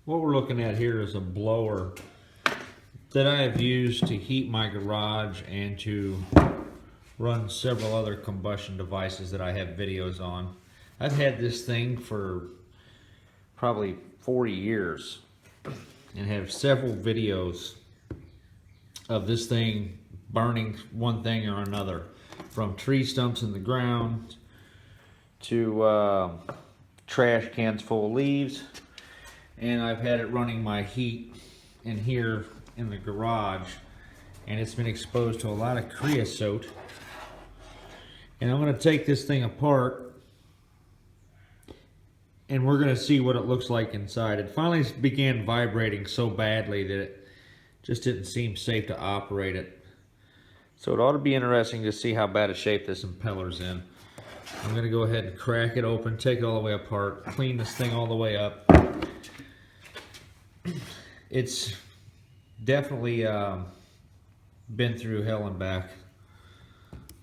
What we're looking at here is a blower that I have used to heat my garage and to run several other combustion devices that I have videos on. I've had this thing for probably 40 years and have several videos of this thing burning one thing or another, from tree stumps in the ground to trash cans full of leaves. And I've had it running my heat in here in the garage, and it's been exposed to a lot of creosote. And I'm going to take this thing apart and we're going to see what it looks like inside. It finally began vibrating so badly that it just didn't seem safe to operate it. So it ought to be interesting to see how bad a shape this impeller's in. I'm going to go ahead and crack it open, take it all the way apart, clean this thing all the way up. It's definitely been through hell and back,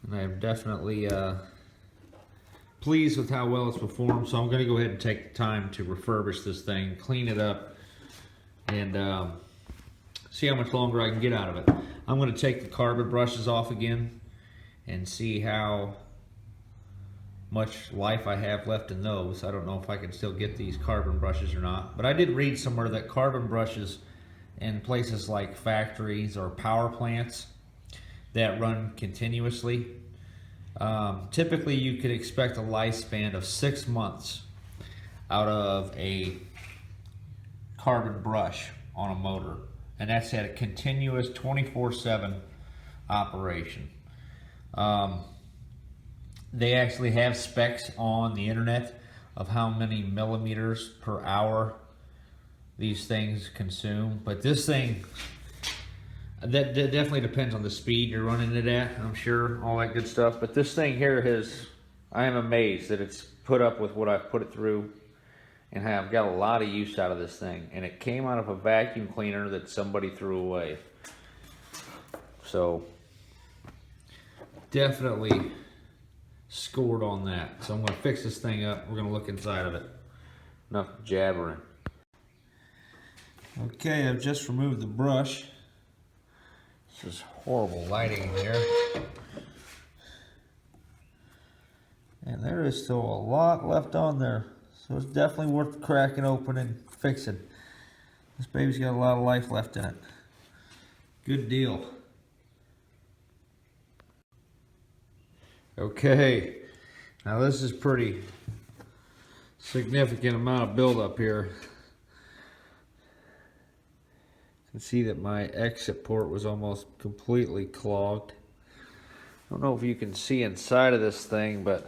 and I'm definitely pleased with how well it's performed. So I'm going to go ahead and take the time to refurbish this thing, clean it up, and see how much longer I can get out of it. I'm going to take the carbon brushes off again and see how much life I have left in those. I don't know if I can still get these carbon brushes or not, but I did read somewhere that carbon brushes in places like factories or power plants that run continuously, typically you could expect a lifespan of 6 months out of a carbon brush on a motor, and that's at a continuous 24/7 operation. They actually have specs on the internet of how many millimeters per hour these things consume, but this thing, that definitely depends on the speed you're running it at, I'm sure, all that good stuff. But this thing here I am amazed that it's put up with what I've put it through, and I've got a lot of use out of this thing. And it came out of a vacuum cleaner that somebody threw away. So definitely scored on that. So I'm going to fix this thing up. We're going to look inside of it. Enough jabbering. Okay, I've just removed the brush. This is horrible lighting in here. And there is still a lot left on there. So it's definitely worth cracking open and fixing. This baby's got a lot of life left in it. Good deal. Okay, now this is pretty significant amount of buildup here. You can see that my exit port was almost completely clogged. I don't know if you can see inside of this thing, but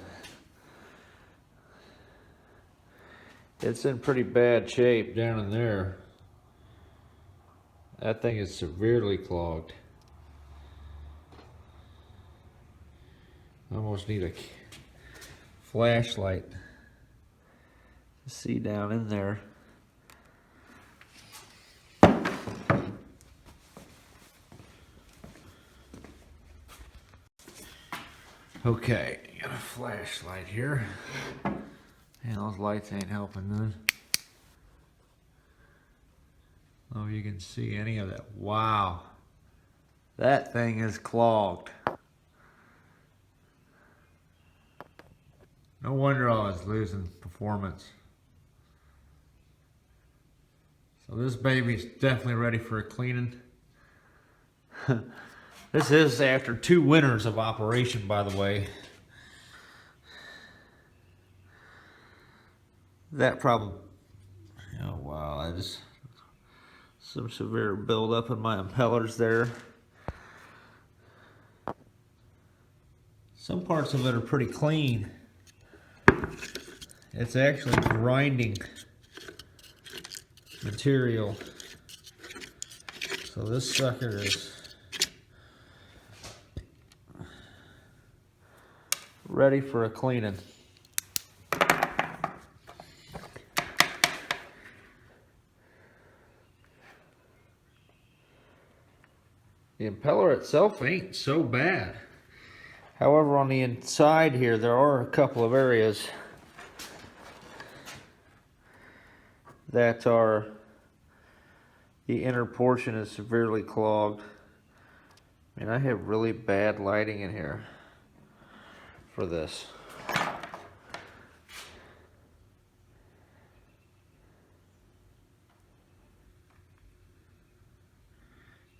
it's in pretty bad shape down in there. That thing is severely clogged. I almost need a flashlight to see down in there. Okay, got a flashlight here. And those lights ain't helping none. Oh, you can see any of that. Wow. That thing is clogged. No wonder I was losing performance. So this baby's definitely ready for a cleaning. This is after 2 winters of operation, by the way. That probably, oh wow, some severe buildup in my impellers there. Some parts of it are pretty clean. It's actually grinding material. So this sucker is ready for a cleaning. The impeller itself ain't so bad. However, on the inside here, there are a couple of areas that are The inner portion is severely clogged. And I have really bad lighting in here for this.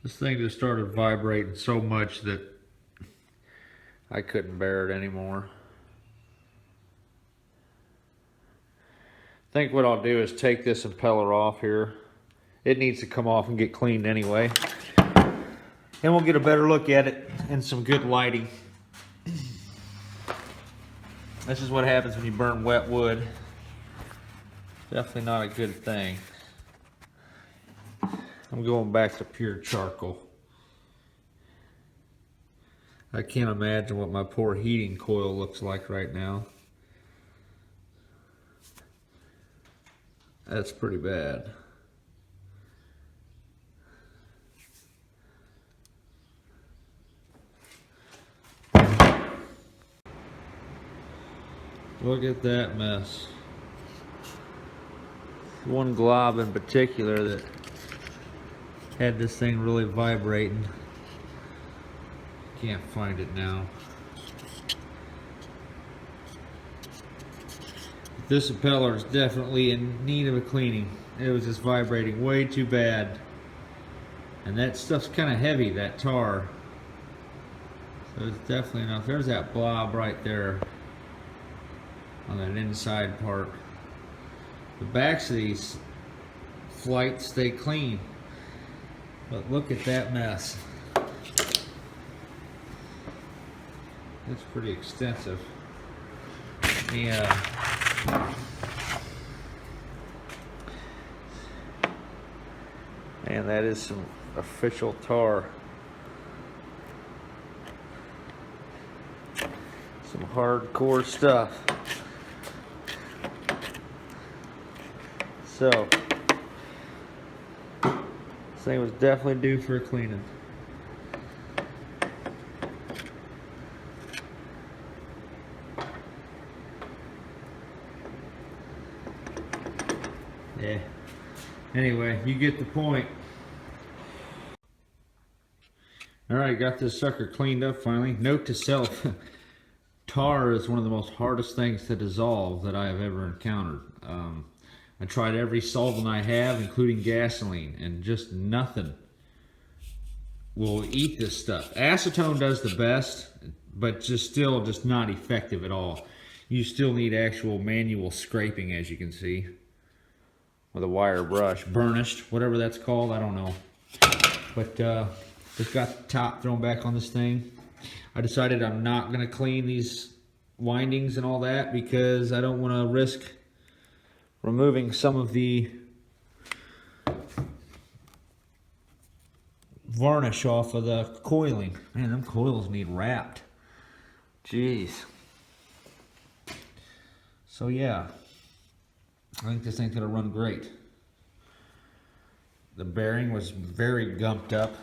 This thing just started vibrating so much that I couldn't bear it anymore. I think what I'll do is take this impeller off here. It needs to come off and get cleaned anyway. And we'll get a better look at it and some good lighting. This is what happens when you burn wet wood. Definitely not a good thing. I'm going back to pure charcoal. I can't imagine what my poor heating coil looks like right now. That's pretty bad. Look at that mess. One glob in particular that had this thing really vibrating. Can't find it now. This impeller is definitely in need of a cleaning. It was just vibrating way too bad. And that stuff's kind of heavy, that tar. So it's definitely enough. There's that blob right there on that inside part. The backs of these flights stay clean. But look at that mess. It's pretty extensive. Yeah. And that is some official tar. Some hardcore stuff. So, this thing was definitely due for a cleaning. Yeah. Anyway, you get the point. Alright, got this sucker cleaned up finally. Note to self, tar is one of the most hardest things to dissolve that I have ever encountered. I tried every solvent I have, including gasoline, and just nothing will eat this stuff. Acetone does the best, but still not effective at all. You still need actual manual scraping, as you can see, with a wire brush. Burnished, whatever that's called, I don't know. But just got the top thrown back on this thing. I decided I'm not going to clean these windings and all that because I don't want to risk removing some of the varnish off of the coiling. Man, them coils need wrapped. Jeez. So yeah, I think this thing's gonna run great. The bearing was very gumped up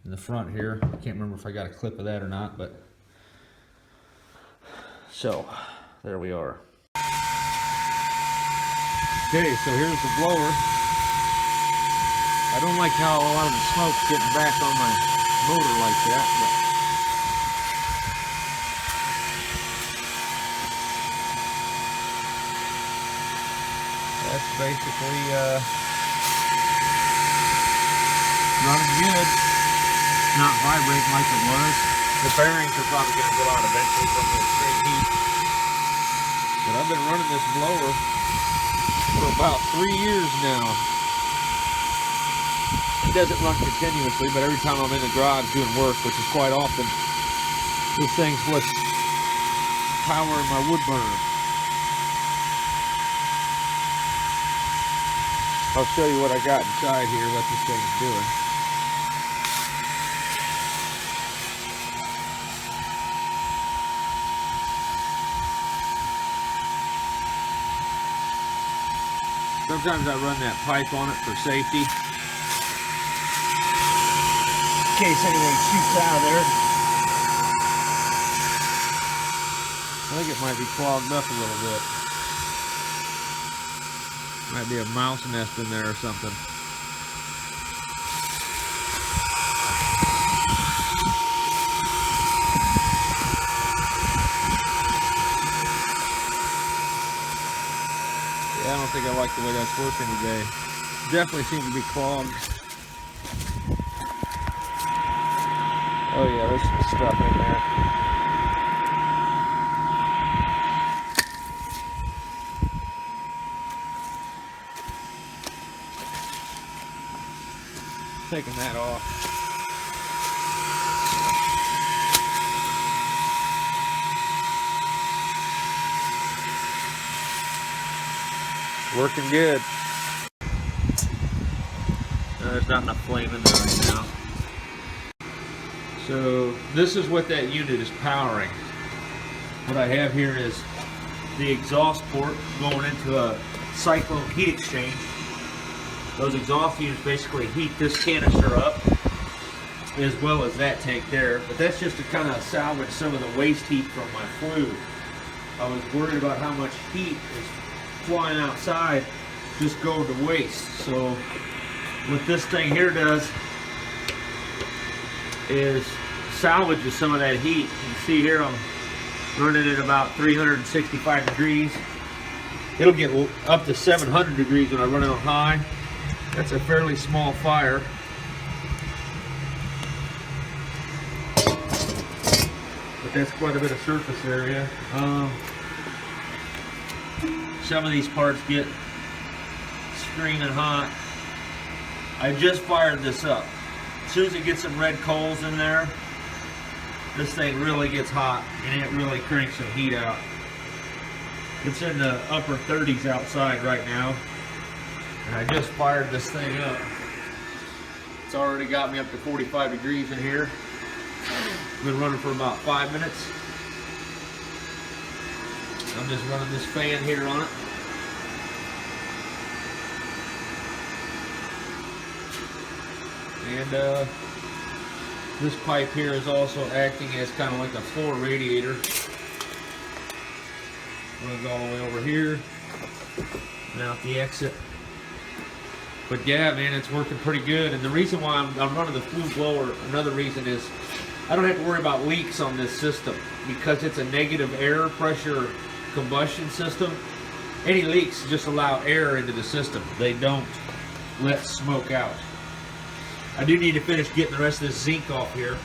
in the front here. I can't remember if I got a clip of that or not, but so there we are. Okay, so here's the blower. I don't like how a lot of the smoke's getting back on my motor like that, but that's basically running good. Not vibrating like it was. The bearings are probably going to go out eventually from the extreme heat. But I've been running this blower for about 3 years now. It doesn't run continuously, but every time I'm in the garage doing work, which is quite often, this thing's what's powering my wood burner. I'll show you what I got inside here, what this thing's doing. Sometimes I run that pipe on it for safety, in case anything shoots out of there. I think it might be clogged up a little bit. Might be a mouse nest in there or something. I don't think I like the way that's working today. Definitely seems to be clogged. Oh yeah, there's some stuff in there. Taking that off. Working good. There's not enough flame in there right now. So this is what that unit is powering. What I have here is the exhaust port going into a cyclone heat exchange. Those exhaust units basically heat this canister up as well as that tank there. But that's just to kind of salvage some of the waste heat from my flue. I was worried about how much heat is flying outside just going to waste. So what this thing here does is salvages some of that heat. You can see here I'm running at about 365 degrees. It'll get up to 700 degrees when I run it on high. That's a fairly small fire. But that's quite a bit of surface area. Some of these parts get screaming hot. I just fired this up. As soon as it gets some red coals in there, this thing really gets hot and it really cranks some heat out. It's in the upper 30s outside right now, and I just fired this thing up. It's already got me up to 45 degrees in here. Been running for about 5 minutes. I'm just running this fan here on it. And this pipe here is also acting as kind of like a floor radiator. Runs all the way over here and out the exit. But yeah, man, it's working pretty good. And the reason why I'm running the flue blower, another reason is I don't have to worry about leaks on this system because it's a negative air pressure combustion system. Any leaks just allow air into the system. They don't let smoke out. I do need to finish getting the rest of this zinc off here.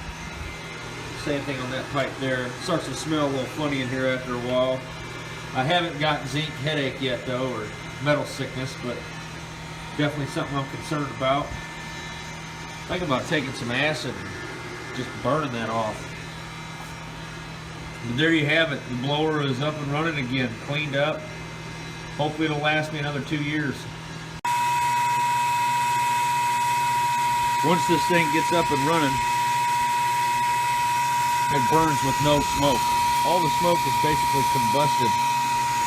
Same thing on that pipe there. It starts to smell a little funny in here after a while. I haven't got zinc headache yet though, or metal sickness, but definitely something I'm concerned about. Thinking about taking some acid and just burning that off. But there you have it. The blower is up and running again, cleaned up. Hopefully it'll last me another 2 years. Once this thing gets up and running, it burns with no smoke. All the smoke is basically combusted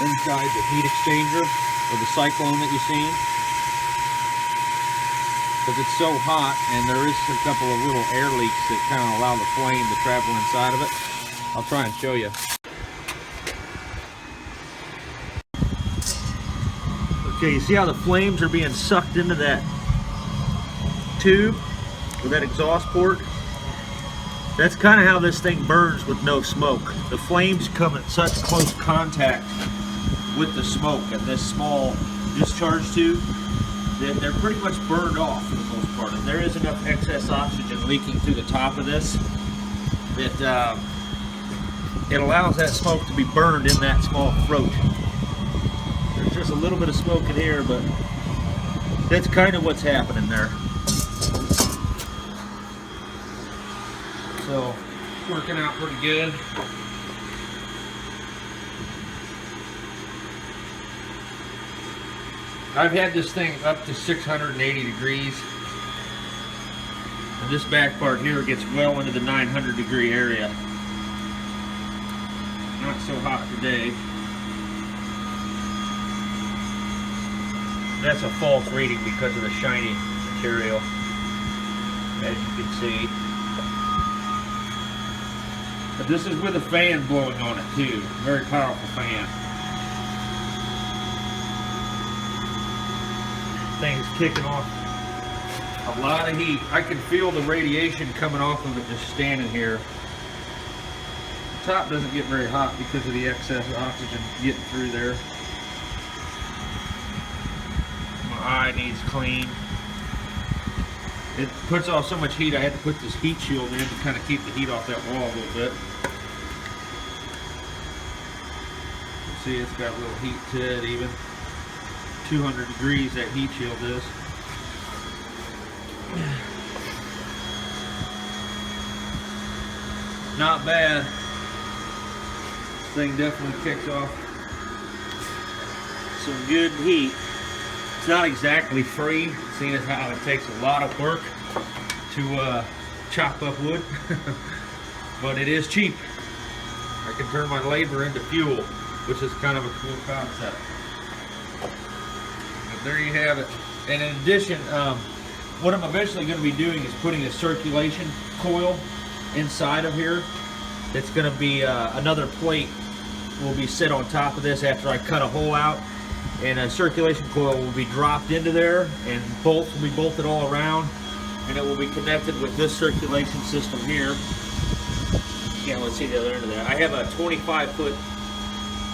inside the heat exchanger or the cyclone that you've seen. Because it's so hot and there is a couple of little air leaks that kind of allow the flame to travel inside of it. I'll try and show you. Okay, you see how the flames are being sucked into that tube with that exhaust port? That's kind of how this thing burns with no smoke. The flames come in such close contact with the smoke and this small discharge tube that they're pretty much burned off for the most part. And there is enough excess oxygen leaking through the top of this that it allows that smoke to be burned in that small throat. There's just a little bit of smoke in here, but that's kind of what's happening there. So, working out pretty good. I've had this thing up to 680 degrees. And this back part here gets well into the 900 degree area. Not so hot today. That's a false reading because of the shiny material, as you can see. But this is with a fan blowing on it too. Very powerful fan. Thing's kicking off a lot of heat. I can feel the radiation coming off of it just standing here. The top doesn't get very hot because of the excess oxygen getting through there. eye needs clean. It puts off so much heat, I had to put this heat shield in to kind of keep the heat off that wall a little bit. See, it's got a little heat to it even. 200 degrees that heat shield is. Not bad. This thing definitely kicks off some good heat. It's not exactly free, seeing as how it takes a lot of work to chop up wood, but it is cheap. I can turn my labor into fuel, which is kind of a cool concept. But there you have it. And in addition, what I'm eventually going to be doing is putting a circulation coil inside of here. That's going to be another plate will be set on top of this after I cut a hole out, and a circulation coil will be dropped into there, and bolts will be bolted all around, and it will be connected with this circulation system here. Yeah, let's see the other end of that. I have a 25-foot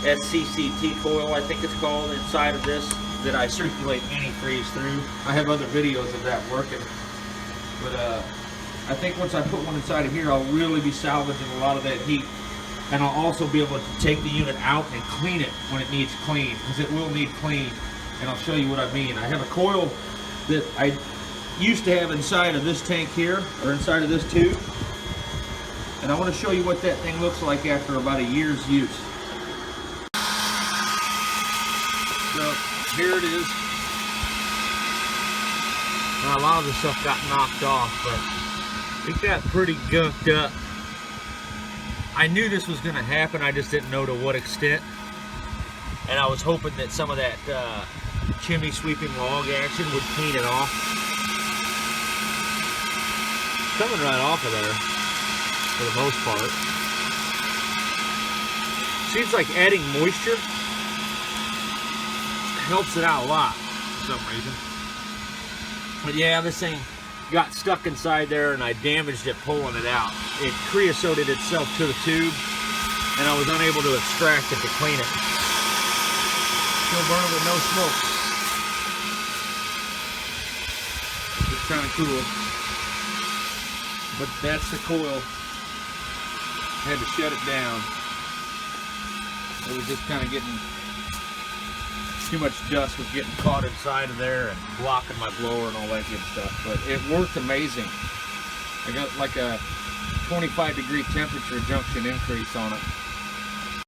SCCT coil, I think it's called, inside of this that I circulate antifreeze through. I have other videos of that working, but I think once I put one inside of here, I'll really be salvaging a lot of that heat. And I'll also be able to take the unit out and clean it when it needs clean, because it will need clean. And I'll show you what I mean. I have a coil that I used to have inside of this tank here, or inside of this tube. And I want to show you what that thing looks like after about a year's use. So here it is. Now, a lot of the stuff got knocked off, but it got pretty gunked up. I knew this was going to happen, I just didn't know to what extent. And I was hoping that some of that chimney sweeping log action would clean it off. It's coming right off of there, for the most part. Seems like adding moisture helps it out a lot for some reason. But yeah, this thing got stuck inside there and I damaged it pulling it out. It creosoted itself to the tube and I was unable to extract it to clean it. Still burning with no smoke. It's kind of cool. But that's the coil. I had to shut it down. It was just kind of getting too much dust was getting caught inside of there and blocking my blower and all that good stuff. But it worked amazing. I got like a 25-degree temperature junction increase on it.